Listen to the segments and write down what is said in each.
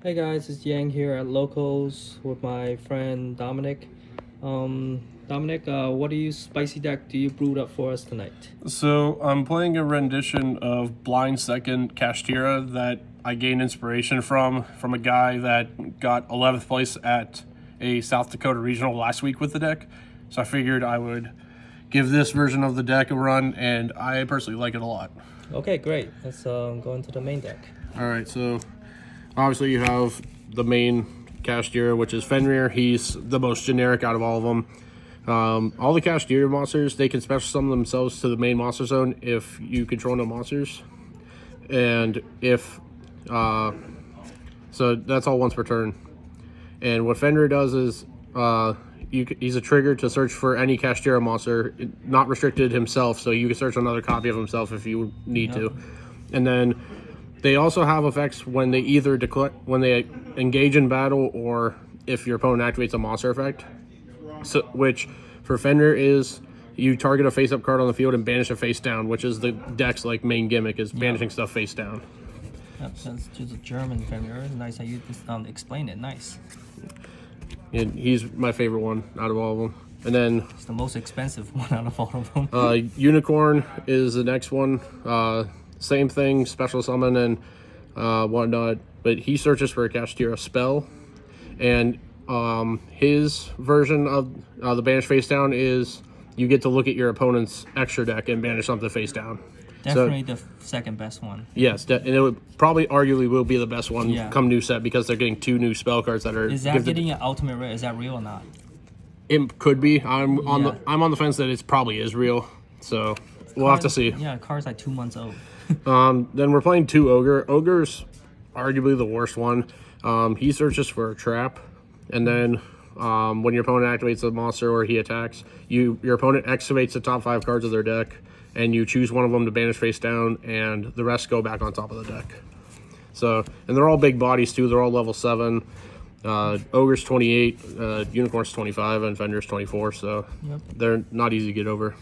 Hey guys, it's Yang here at Locals with my friend Dominic. Dominic, what spicy deck do you brewed up for us tonight? So I'm playing a rendition of Blind Second Kashtira that I gained inspiration from a guy that got 11th place at a South Dakota regional last week with the deck. So I figured I would give this version of the deck a run, and I personally like it a lot. Okay, great. Let's go into the main deck. All right, so obviously you have the main Kashtira, which is Fenrir. He's the most generic out of all of them. All the Kashtira monsters, they can special summon themselves to the main monster zone if you control no monsters. And if, so that's all once per turn. And what Fenrir does is, he's a trigger to search for any Kashtira monster, not restricted himself, so you can search another copy of himself if you need to. And then they also have effects when they either when they engage in battle or if your opponent activates a monster effect. So, which for Fenrir is you target a face-up card on the field and banish it face down, which is the deck's like main gimmick is banishing stuff face down. Yep, that's just a German Fenrir. Nice how you explained it. Nice. And he's my favorite one out of all of them. And then It's the most expensive one out of all of them. Unicorn is the next one. Same thing, special summon and whatnot, but he searches for a Kashtira spell, and his version of the banish face down is you get to look at your opponent's extra deck and banish something face down. Definitely the second best one. Yes, and it would probably arguably will be the best one come new set because they're getting 2 new spell cards that are. Is that getting an ultimate rare? Is that real or not? It could be. I'm on the fence that it probably is real. So we'll have to see. Yeah, card's like 2 months old. Then we're playing 2 Ogre. Ogre's arguably the worst one. He searches for a trap, and then when your opponent activates a monster or he attacks, your opponent excavates the top 5 cards of their deck, and you choose one of them to banish face down, and the rest go back on top of the deck. So, and they're all big bodies too. They're all level 7. Ogre's 28, Unicorn's 25, and Fenrir's 24. So they're not easy to get over.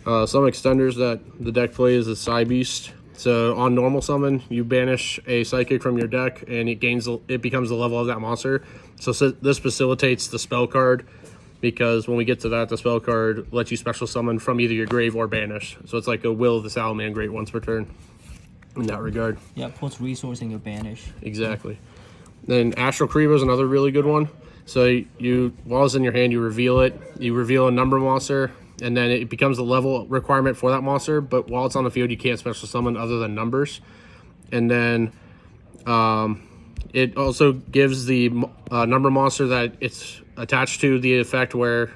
Some extenders that the deck plays is Psy Beast. So on normal summon, you banish a psychic from your deck, and it becomes the level of that monster. So this facilitates the spell card, because when we get to that, the spell card lets you special summon from either your grave or banish. So it's like a Will of the Salamangreat once per turn in that regard. Yeah, puts resource in your banish. Exactly. Then Astral Kriba is another really good one. So while it's in your hand, you reveal it. You reveal a number monster, and then it becomes the level requirement for that monster, but while it's on the field, you can't special summon other than numbers. And then it also gives the number monster that it's attached to the effect where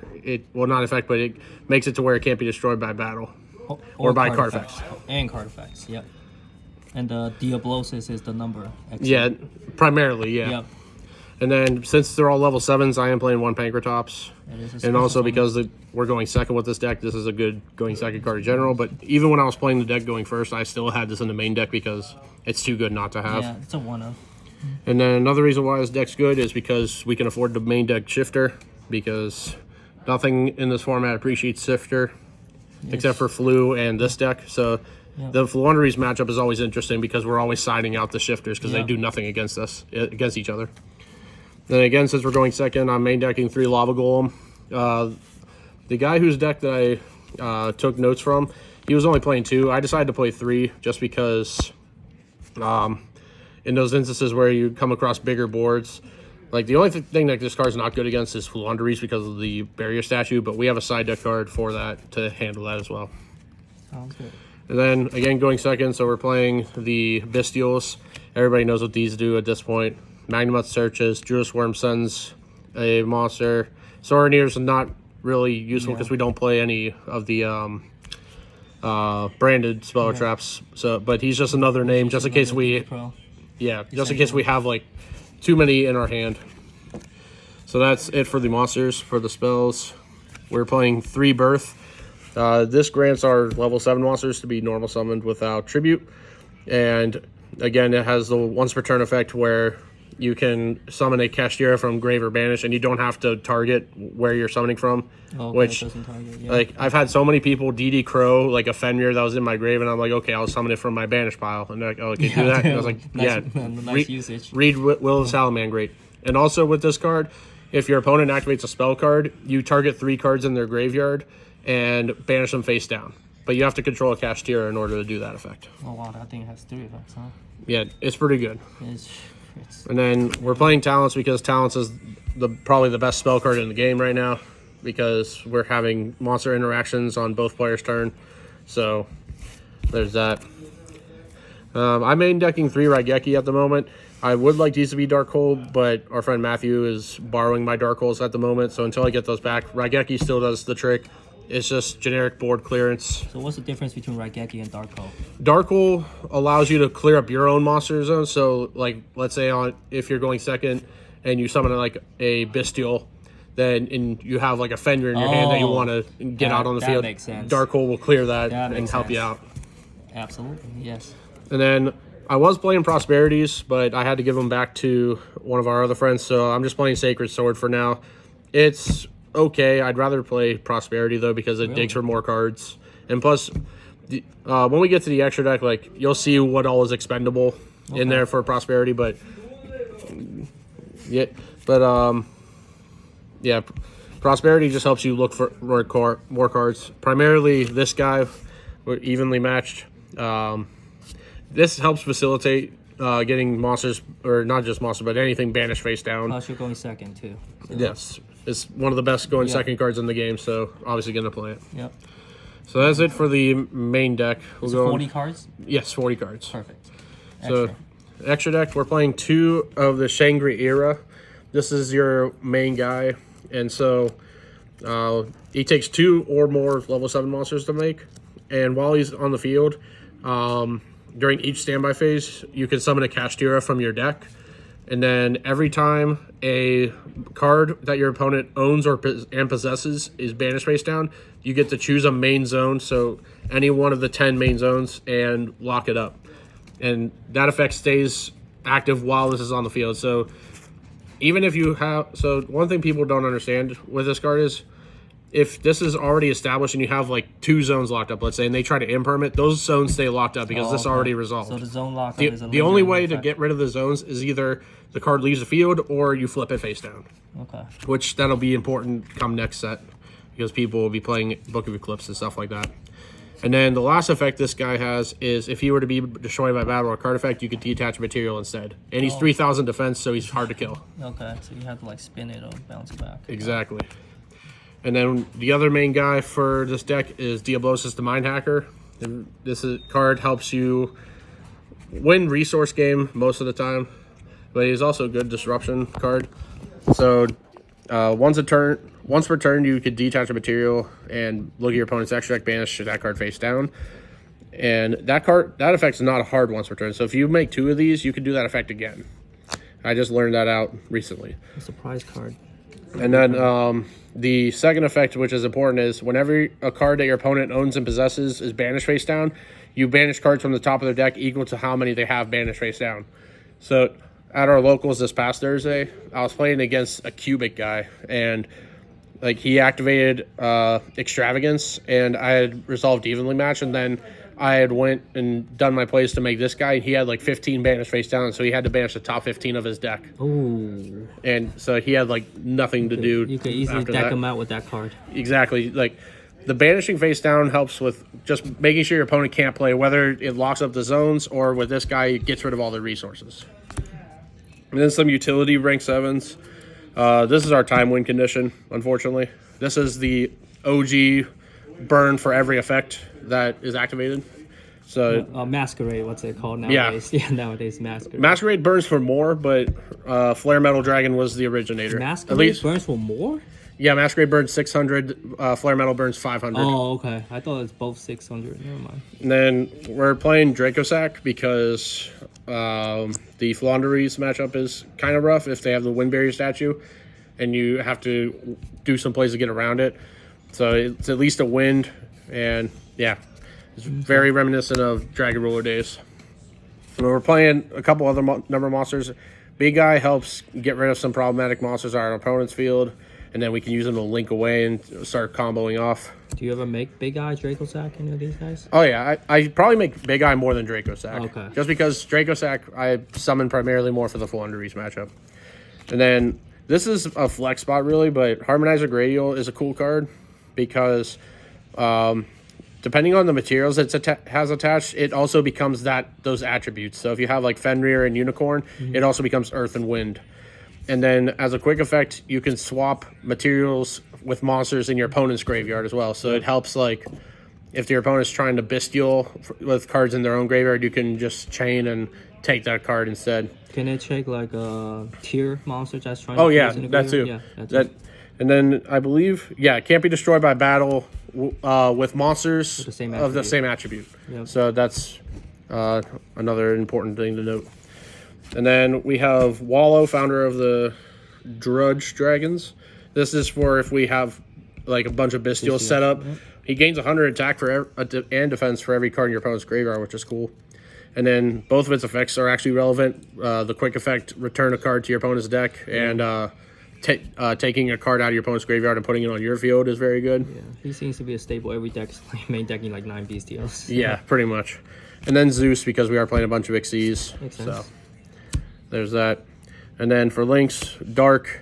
not effect, but it makes it to where it can't be destroyed by battle or by card effects. And card effects, yep. And the Diablosis is the number. Yeah, primarily, yeah. Yep. And then since they're all level 7s, I am playing 1 Pankratops. And also because we're going second with this deck, this is a good going second card in general. But even when I was playing the deck going first, I still had this in the main deck because it's too good not to have. Yeah, it's a one-of. And then another reason why this deck's good is because we can afford the main deck shifter, because nothing in this format appreciates shifter except for Flu and this deck. So the Fluanderies matchup is always interesting because we're always siding out the shifters because they do nothing against each other. Then again, since we're going second, I'm main decking 3 Lava Golem. The guy whose deck that I took notes from, he was only playing 2. I decided to play 3 just because in those instances where you come across bigger boards, like the only thing that this card's not good against is Fluanderies because of the barrier statue, but we have a side deck card for that to handle that as well. Sounds good. And then again, going second, so we're playing the Bestials. Everybody knows what these do at this point. Magnemut searches, Druid's Worm sends a monster. Soraneer's not really useful because we don't play any of the branded spell traps. So, but he's just another name, just in case we, just in case we have like too many in our hand. So that's it for the monsters. For the spells, we're playing 3 Birth. This grants our level 7 monsters to be normal summoned without tribute, and again, it has the once per turn effect where you can summon a Kashtira from Grave or Banish, and you don't have to target where you're summoning from. Okay, which, it doesn't target, yeah. like, I've had so many people DD Crow, like, a Fenrir that was in my grave, and I'm like, okay, I'll summon it from my Banish pile. And they're like, oh, can you do that? And I was like, nice, yeah. nice usage. Read Will of Salamangreat. And also with this card, if your opponent activates a spell card, you target 3 cards in their graveyard and banish them face down. But you have to control a Kashtira in order to do that effect. Oh wow, that thing has 3 effects, huh? Yeah, it's pretty good. It's And then we're playing Talents because Talents is probably the best spell card in the game right now because we're having monster interactions on both players' turn. So there's that. I'm main decking 3 Raigeki at the moment. I would like these to be Dark Hole, but our friend Matthew is borrowing my Dark Holes at the moment. So until I get those back, Raigeki still does the trick. It's just generic board clearance. So what's the difference between Raigeki and Dark Hole? Dark Hole allows you to clear up your own monster zone. So, like, let's say if you're going second and you summon like a Bestial, then you have like a Fenrir in your hand that you want to get out on the field. Makes sense. Dark Hole will clear that and help you out. Absolutely, yes. And then I was playing Prosperities, but I had to give them back to one of our other friends. So I'm just playing Sacred Sword for now. It's okay. I'd rather play Prosperity though because it digs for more cards, and plus, when we get to the extra deck, like you'll see what all is expendable in there for Prosperity. But yeah, Prosperity just helps you look for more cards. Primarily, this guy, we're evenly matched. This helps facilitate getting monsters, or not just monsters, but anything banished face down. Plus, you're going second too. So. Yes. It's one of the best going second cards in the game, so obviously going to play it. Yep. So that's it for the main deck. We'll go 40 cards? Yes, 40 cards. Perfect. So, extra deck, we're playing 2 of the Shangri Era. This is your main guy, and so he takes 2 or more level 7 monsters to make, and while he's on the field, during each standby phase, you can summon a Kashtira from your deck. And then every time a card that your opponent owns and possesses is banished face down, you get to choose a main zone, so any one of the 10 main zones, and lock it up. And that effect stays active while this is on the field. So even if you have... So one thing people don't understand with this card is if this is already established and you have like 2 zones locked up, let's say, and they try to imperm it, those zones stay locked up because this already resolved. So the zone lockup is the only way to get rid of the zones is either the card leaves the field or you flip it face down. Okay. Which that'll be important come next set because people will be playing Book of Eclipse and stuff like that. And then the last effect this guy has is if he were to be destroyed by battle or card effect, you could detach material instead. And he's 3,000 defense, so he's hard to kill. Okay, so you have to like spin it or bounce it back. Exactly. And then the other main guy for this deck is Diablosis the Mind Hacker. And this card helps you win resource game most of the time, but he's also a good disruption card. So once per turn, you could detach a material and look at your opponent's extra deck, banish that card face down. And that effect's not a hard once per turn. So if you make 2 of these, you can do that effect again. I just learned that out recently. A surprise card. And then the second effect, which is important, is whenever a card that your opponent owns and possesses is banished face down, you banish cards from the top of their deck equal to how many they have banished face down. So at our locals this past Thursday, I was playing against a cubic guy, and like he activated Extravagance, and I had resolved evenly match, and then I had went and done my plays to make this guy. He had like 15 banished face down, so he had to banish the top 15 of his deck. Ooh. And so he had like nothing to do. You could easily deck him out with that card. Exactly. Like the banishing face down helps with just making sure your opponent can't play, whether it locks up the zones or with this guy, it gets rid of all their resources. And then some utility rank 7s. This is our time win condition, unfortunately. This is the OG burn for every effect that is activated. So Masquerade, what's it called nowadays? Yeah, nowadays Masquerade. Masquerade burns for more, but Flare Metal Dragon was the originator. Masquerade at least burns for more? Yeah, Masquerade burns 600, Flare Metal burns 500. Oh, okay. I thought it was both 600. Never mind. And then we're playing Dracosac because the Flaunderies matchup is kind of rough if they have the Wind Barrier statue, and you have to do some plays to get around it. So it's at least a wind, and yeah, it's very reminiscent of Dragon Ruler days. We're playing a couple other number monsters. Big guy helps get rid of some problematic monsters on our opponent's field, and then we can use them to link away and start comboing off. Do you ever make Big Eye, Draco Sack, any of these guys? Oh yeah, I probably make Big Eye more than Draco Sack. Okay. Just because Draco Sack I summon primarily more for the full Underreach matchup. And then this is a flex spot really, but Harmonizer Gradial is a cool card because depending on the materials it has attached, it also becomes those attributes. So if you have like Fenrir and Unicorn, it also becomes Earth and Wind. And then as a quick effect, you can swap materials with monsters in your opponent's graveyard as well. So it helps, like, if your opponent's trying to bestial with cards in their own graveyard, you can just chain and take that card instead. Can it take, like, a tier monster that's trying to use yeah, in the that too. Yeah, that, and then I believe, yeah, it can't be destroyed by battle with monsters of the same attribute. Yep. So that's another important thing to note. And then we have Wallow, founder of the Drudge Dragons. This is for if we have like a bunch of bestials set up. Yep. He gains 100 attack and defense for every card in your opponent's graveyard, which is cool. And then both of its effects are actually relevant. The quick effect, return a card to your opponent's deck, and taking a card out of your opponent's graveyard and putting it on your field is very good. Yeah, he seems to be a staple. Every deck is main decking like 9 bestials. Yeah, pretty much. And then Zeus, because we are playing a bunch of Xyz. Makes sense. So there's that. And then for links, Dark.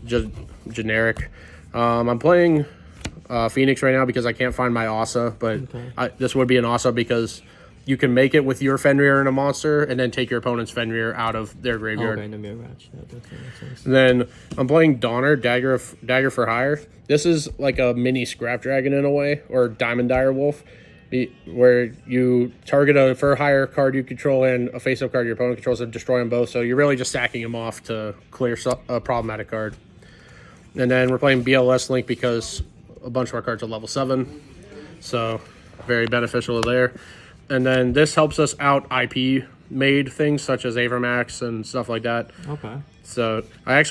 Just generic. I'm playing Phoenix right now because I can't find my Asa, but this would be an Asa because you can make it with your Fenrir and a monster and then take your opponent's Fenrir out of their graveyard. Okay, in the mirror match. That makes sense. And then I'm playing Donner, Dagger for Hire. This is like a mini Scrap Dragon in a way, or Diamond Dire Wolf, where you target a for hire card you control and a face-up card your opponent controls and destroy them both. So you're really just stacking them off to clear a problematic card. And then we're playing BLS Link because a bunch of our cards are level 7. So very beneficial there. And then this helps us out IP made things such as Avermax and stuff like that. Okay. So I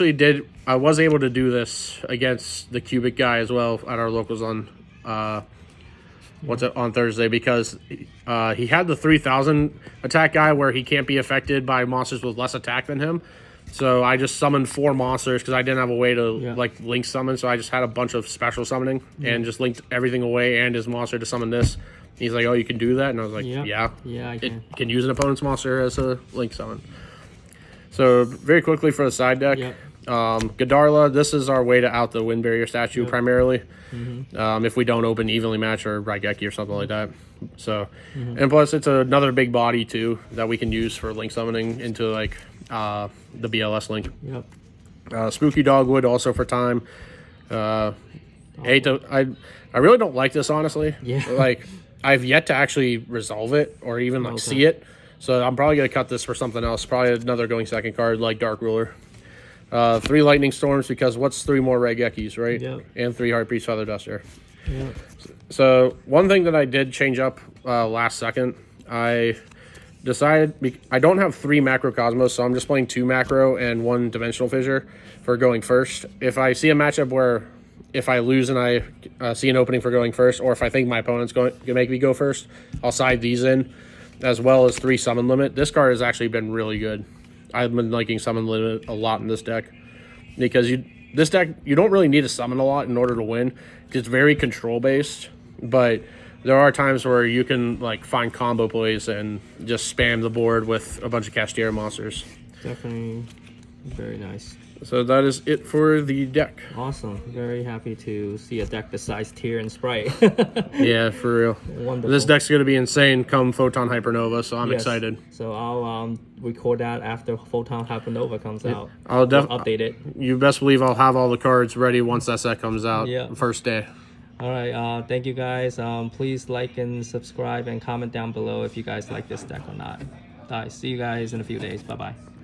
was able to do this against the Cubic guy as well at our locals on on Thursday because he had the 3000 attack guy where he can't be affected by monsters with less attack than him. So I just summoned 4 monsters because I didn't have a way to like link summon. So I just had a bunch of special summoning and just linked everything away and his monster to summon this. He's like, "Oh, you can do that?" And I was like, "Yeah, I can." It can use an opponent's monster as a link summon." So very quickly for the side deck, Godarla. This is our way to out the Wind Barrier statue primarily. If we don't open Evenly Match or Raigeki or something like that. So, and plus it's another big body too that we can use for link summoning into like the BLS link. Spooky Dogwood also for time. I really don't like this honestly. Like I've yet to actually resolve it or even like see it. So I'm probably gonna cut this for something else. Probably another going second card like Dark Ruler. 3 Lightning Storms because what's 3 more Raigekis, right? And 3 Heartbeats Feather Duster. So one thing that I did change up last second, I decided I don't have 3 Macrocosmos, so I'm just playing 2 Macro and 1 Dimensional Fissure for going first. If I see a matchup where if I lose and I see an opening for going first, or if I think my opponent's going to make me go first, I'll side these in, as well as 3 Summon Limit. This card has actually been really good. I've been liking Summon Limit a lot in this deck because this deck you don't really need to summon a lot in order to win. It's very control based, but there are times where you can like find combo plays and just spam the board with a bunch of Kashtira monsters. Definitely very nice. So that is it for the deck. Awesome. Very happy to see a deck besides Tier and Sprite. Yeah, for real. Wonderful. This deck's going to be insane come Photon Hypernova, so I'm excited. So I'll record that after Photon Hypernova comes out. I'll update it. You best believe I'll have all the cards ready once that set comes out the first day. All right. Thank you guys. Please like and subscribe and comment down below if you guys like this deck or not. All right. See you guys in a few days. Bye-bye.